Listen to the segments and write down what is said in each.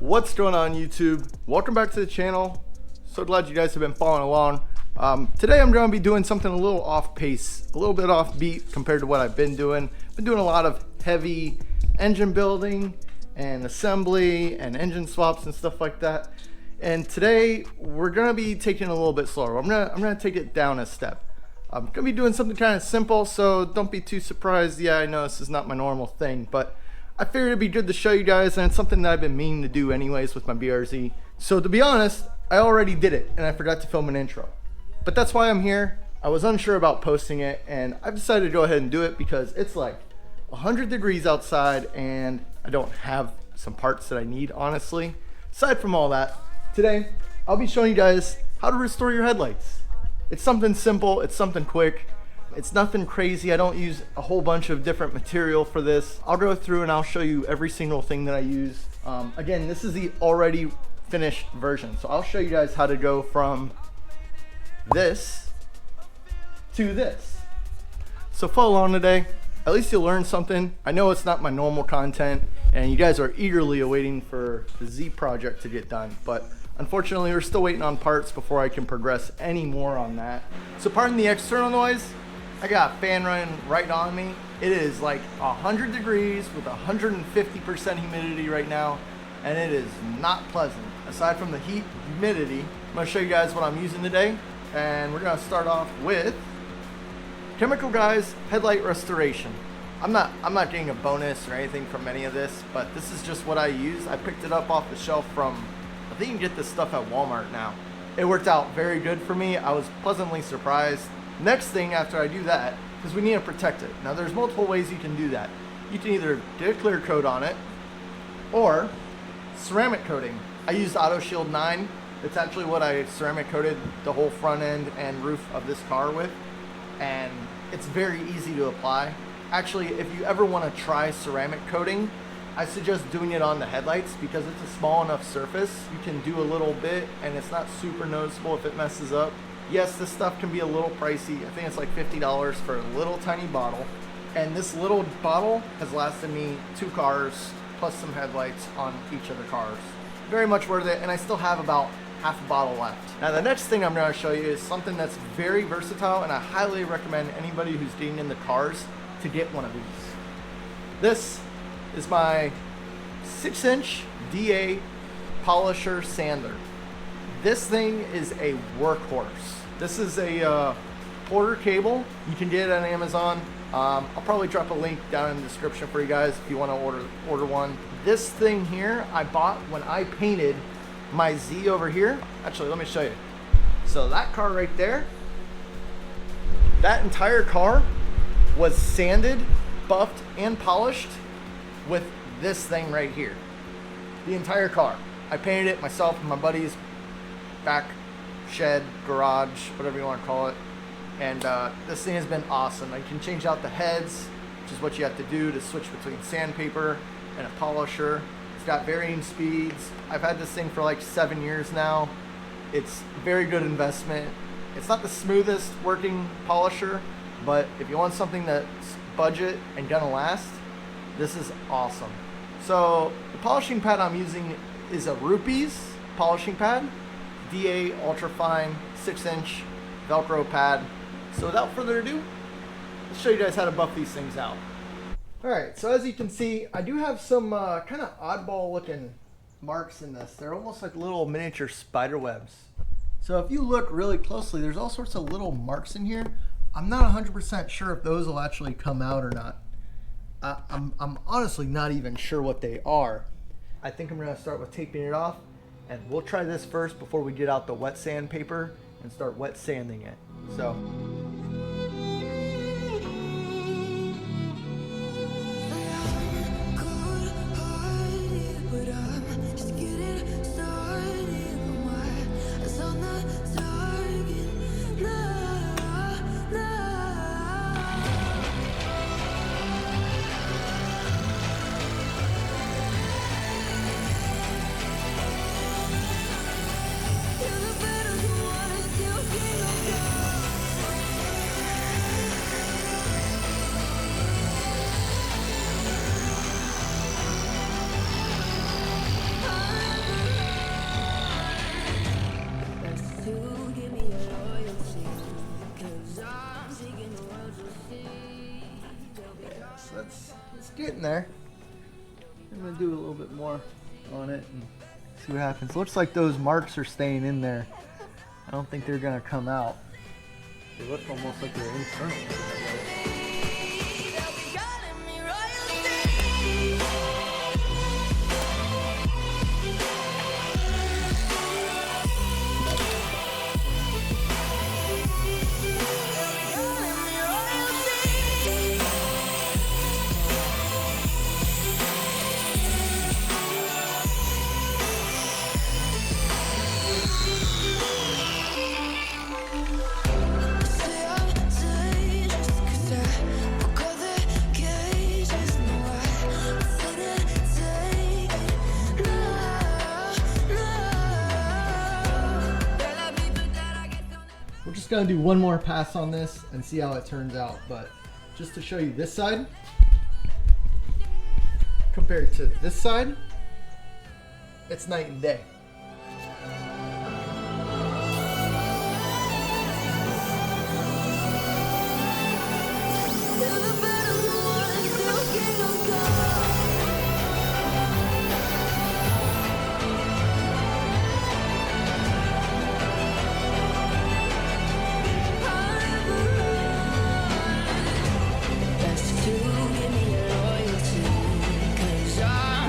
What's going on, YouTube? Welcome back to the channel. So glad you guys have been following along. Today I'm going to be doing something a little off pace, a little bit off beat compared to what I've been doing. Been doing a lot of heavy engine building and assembly and engine swaps and stuff like that. And today we're going to be taking it a little bit slower. I'm going to take it down a step. I'm going to be doing something kind of simple, so don't be too surprised. Yeah, I know this is not my normal thing, but I figured it'd be good to show you guys, and it's something that I've been meaning to do anyways with my BRZ. So to be honest, I already did it, and I forgot to film an intro. But that's why I'm here. I was unsure about posting it, and I've decided to go ahead and do it because it's like 100 degrees outside, and I don't have some parts that I need, honestly. Aside from all that, today I'll be showing you guys how to restore your headlights. It's something simple, it's something quick. It's nothing crazy. I don't use a whole bunch of different material for this. I'll go through and I'll show you every single thing that I use. Again, this is the already finished version. So I'll show you guys how to go from this to this. So follow along today. At least you'll learn something. I know it's not my normal content and you guys are eagerly awaiting for the Z project to get done, but unfortunately we're still waiting on parts before I can progress any more on that. So pardon the external noise. I got a fan running right on me. It is like 100 degrees with 150% humidity right now, and it is not pleasant. Aside from the heat, humidity, I'm gonna show you guys what I'm using today, and we're gonna start off with Chemical Guys Headlight Restoration. I'm not getting a bonus or anything from any of this, but this is just what I use. I picked it up off the shelf from, I think you can get this stuff at Walmart now. It worked out very good for me. I was pleasantly surprised. Next thing after I do that, because we need to protect it. Now there's multiple ways you can do that. You can either get a clear coat on it or ceramic coating. I used Auto Shield 9. It's actually what I ceramic coated the whole front end and roof of this car with. And it's very easy to apply. Actually, if you ever want to try ceramic coating, I suggest doing it on the headlights because it's a small enough surface. You can do a little bit and it's not super noticeable if it messes up. Yes, this stuff can be a little pricey. I think it's like $50 for a little tiny bottle. And this little bottle has lasted me 2 cars plus some headlights on each of the cars. Very much worth it, and I still have about half a bottle left. Now the next thing I'm going to show you is something that's very versatile, and I highly recommend anybody who's getting into cars to get one of these. This is my 6-inch DA polisher sander. This thing is a workhorse. This is a Porter cable. You can get it on Amazon. I'll probably drop a link down in the description for you guys if you want to order one. This thing here I bought when I painted my Z over here. Actually, let me show you. So that car right there, that entire car was sanded, buffed, and polished with this thing right here. The entire car. I painted it myself and my buddies. Back shed, garage, whatever you want to call it. And this thing has been awesome. You can change out the heads, which is what you have to do to switch between sandpaper and a polisher. It's got varying speeds. I've had this thing for like 7 years now. It's a very good investment. It's not the smoothest working polisher, but if you want something that's budget and gonna last, this is awesome. So the polishing pad I'm using is a Rupees polishing pad. DA ultra fine 6-inch Velcro pad. So without further ado, let's show you guys how to buff these things out. Alright, so as you can see, I do have some kind of oddball looking marks in this. They're almost like little miniature spider webs. So if you look really closely, there's all sorts of little marks in here. I'm not 100% sure if those will actually come out or not. I'm honestly not even sure what they are. I think I'm going to start with taping it off. And we'll try this first before we get out the wet sandpaper and start wet sanding it. So. there. I'm gonna do a little bit more on it and see what happens. Looks like those marks are staying in there. I don't think they're gonna come out. They look almost like they're internal. We're just gonna do one more pass on this and see how it turns out, but just to show you this side compared to this side, it's night and day.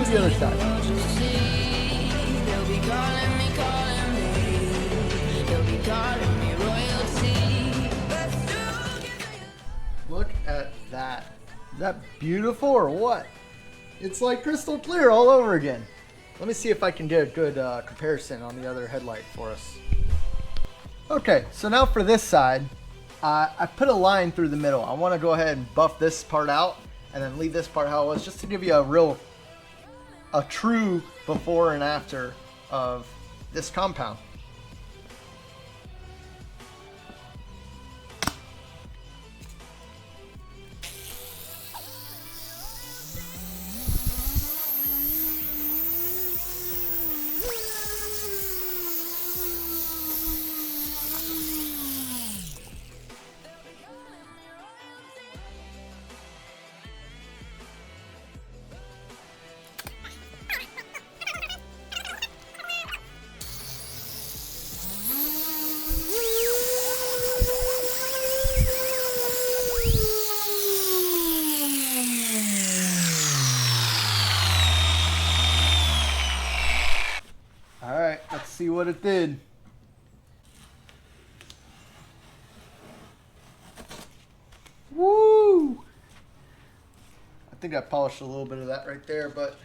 The other side. Look at that. Is that beautiful or what? It's like crystal clear all over again. Let me see if I can get a good comparison on the other headlight for us. Okay, so now for this side, I put a line through the middle. I want to go ahead and buff this part out and then leave this part how it was, just to give you a true before and after of this compound. Let's see what it did. Woo! I think I polished a little bit of that right there, but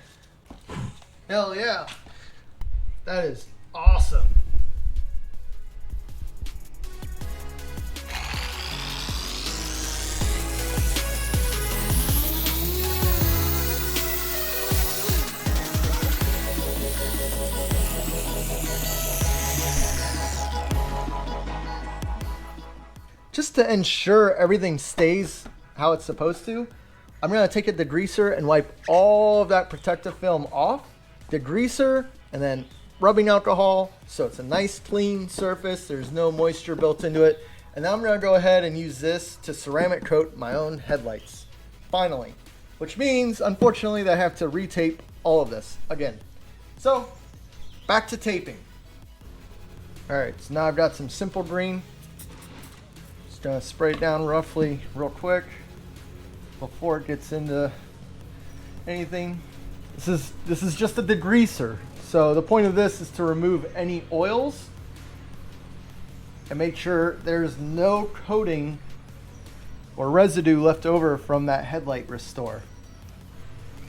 hell yeah. That is awesome. Just to ensure everything stays how it's supposed to, I'm going to take a degreaser and wipe all of that protective film off. Degreaser and then rubbing alcohol so it's a nice clean surface. There's no moisture built into it. And now I'm going to go ahead and use this to ceramic coat my own headlights. Finally. Which means, unfortunately, that I have to retape all of this again. So, back to taping. Alright, so now I've got some simple green. Gonna spray it down roughly real quick before it gets into anything. This is just a degreaser, so the point of this is to remove any oils and make sure there's no coating or residue left over from that headlight restore.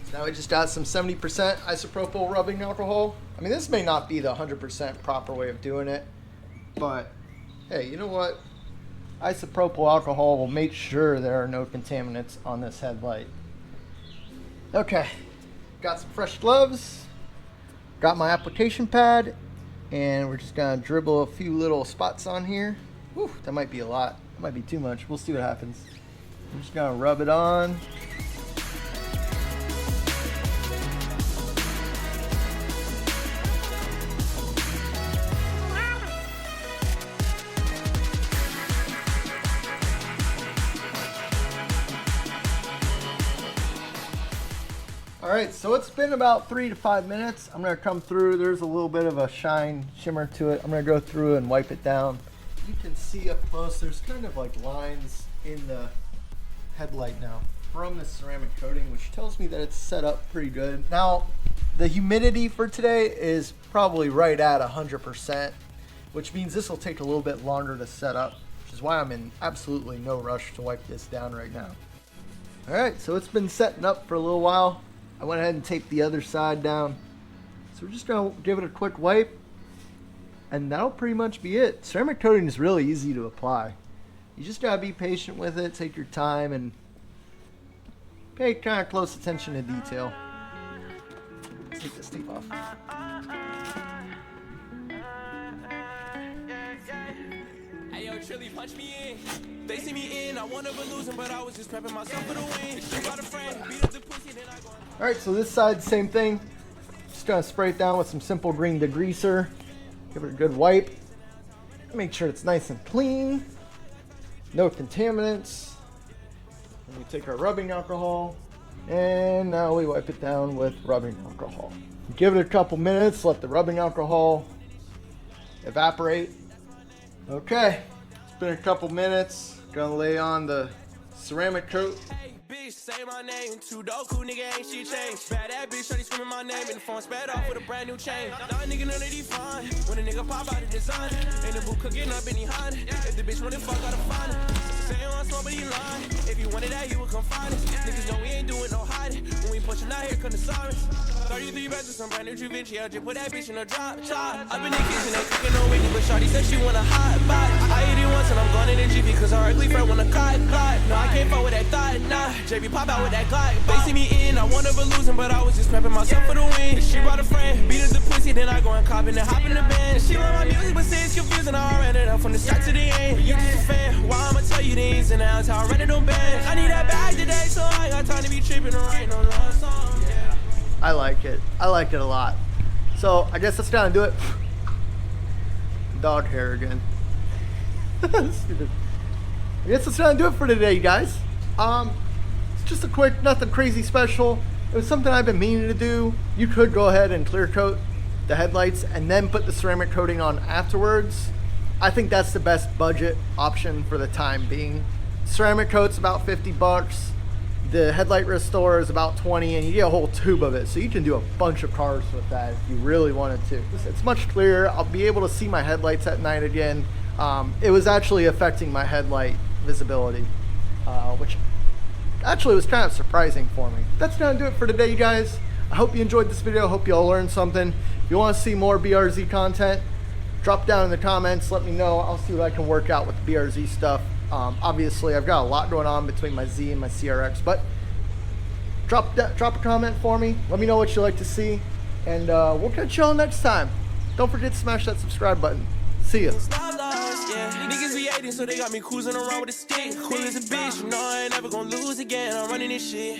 So now we just got some 70% isopropyl rubbing alcohol. I mean, this may not be the 100% proper way of doing it, but hey, you know what? Isopropyl alcohol will make sure there are no contaminants on this headlight. Okay, got some fresh gloves, got my application pad, and we're just gonna dribble a few little spots on here. Whew, that might be a lot. That might be too much. We'll see what happens. I'm just gonna rub it on. Alright, so it's been about 3 to 5 minutes. I'm going to come through. There's a little bit of a shine, shimmer to it. I'm going to go through and wipe it down. You can see up close, there's kind of like lines in the headlight now from the ceramic coating, which tells me that it's set up pretty good. Now, the humidity for today is probably right at 100%, which means this will take a little bit longer to set up, which is why I'm in absolutely no rush to wipe this down right now. Alright, so it's been setting up for a little while. I went ahead and taped the other side down. So we're just going to give it a quick wipe, and that'll pretty much be it. Ceramic coating is really easy to apply. You just got to be patient with it, take your time, and pay kind of close attention to detail. Let's take this tape off. Hey yo, Trilly, punch me in. They see me in, I wanna be losing, but I was just prepping myself for the win. She got a friend, beat up the pussy, then I go. Alright, so this side, same thing. Just gonna spray it down with some simple green degreaser. Give it a good wipe. Make sure it's nice and clean. No contaminants. And we take our rubbing alcohol, and now we wipe it down with rubbing alcohol. Give it a couple minutes, let the rubbing alcohol evaporate. Okay, it's been a couple minutes. Gonna lay on the ceramic coat. Hey, bitch, say my name. Too dope, cool nigga, ain't shit changed. Bad that bitch, shorty screaming my name, and the phone sped off with a brand new chain. Nah, nigga, none of these fine. When a nigga pop out of design, ain't the boot cooking up any Honda. If the bitch wanna fuck, gotta find her. Say you want smoke, but he lying. If he wanted that, he would come find us. Niggas know we ain't doing no hiding. When we pushing out here, come the sirens. 33 bags with some brand new Givenchy. I just put that bitch in a drop top. I've been in the kitchen, ain't cooking no wings, but shorty said she want a hot bite. I ate it once and I'm gone in the GP, cause her ugly friend wanna cut. No, I can't fuck with that thought, nah. JB pop out with that Glock. They see me in, I wanna be losing, but I was just prepping myself for the win. She brought a friend, beat up the pussy, then I go and cop and then hop in the band. She love my music, but say it's confusing. I ran it up from the start to the end. You just a fan, why I'ma tell you the ins and outs, how I ran it on bands. I need that bag today, so I ain't got time to be tripping or writing no love song. Yeah. I like it. I like it a lot. So I guess that's gonna do it. Dog hair again. Stupid. I guess that's gonna do it for today, guys. It's just a quick, nothing crazy special. It was something I've been meaning to do. You could go ahead and clear coat the headlights and then put the ceramic coating on afterwards. I think that's the best budget option for the time being. Ceramic coat's about 50 bucks. The headlight restore is about 20, and you get a whole tube of it, so you can do a bunch of cars with that if you really wanted to. It's much clearer. I'll be able to see my headlights at night again. It was actually affecting my headlight visibility, which actually was kind of surprising for me. That's gonna do it for today, you guys. I hope you enjoyed this video. I hope you all learned something. If you want to see more BRZ content, drop down in the comments. Let me know. I'll see what I can work out with the BRZ stuff. Obviously, I've got a lot going on between my Z and my CRX, but drop a comment for me. Let me know what you like to see, and we'll catch y'all next time. Don't forget to smash that subscribe button. See ya. Niggas be hating, so they got me cruising around with a stick. Cool as a bitch, you know I ain't never gonna lose again. I'm running this shit.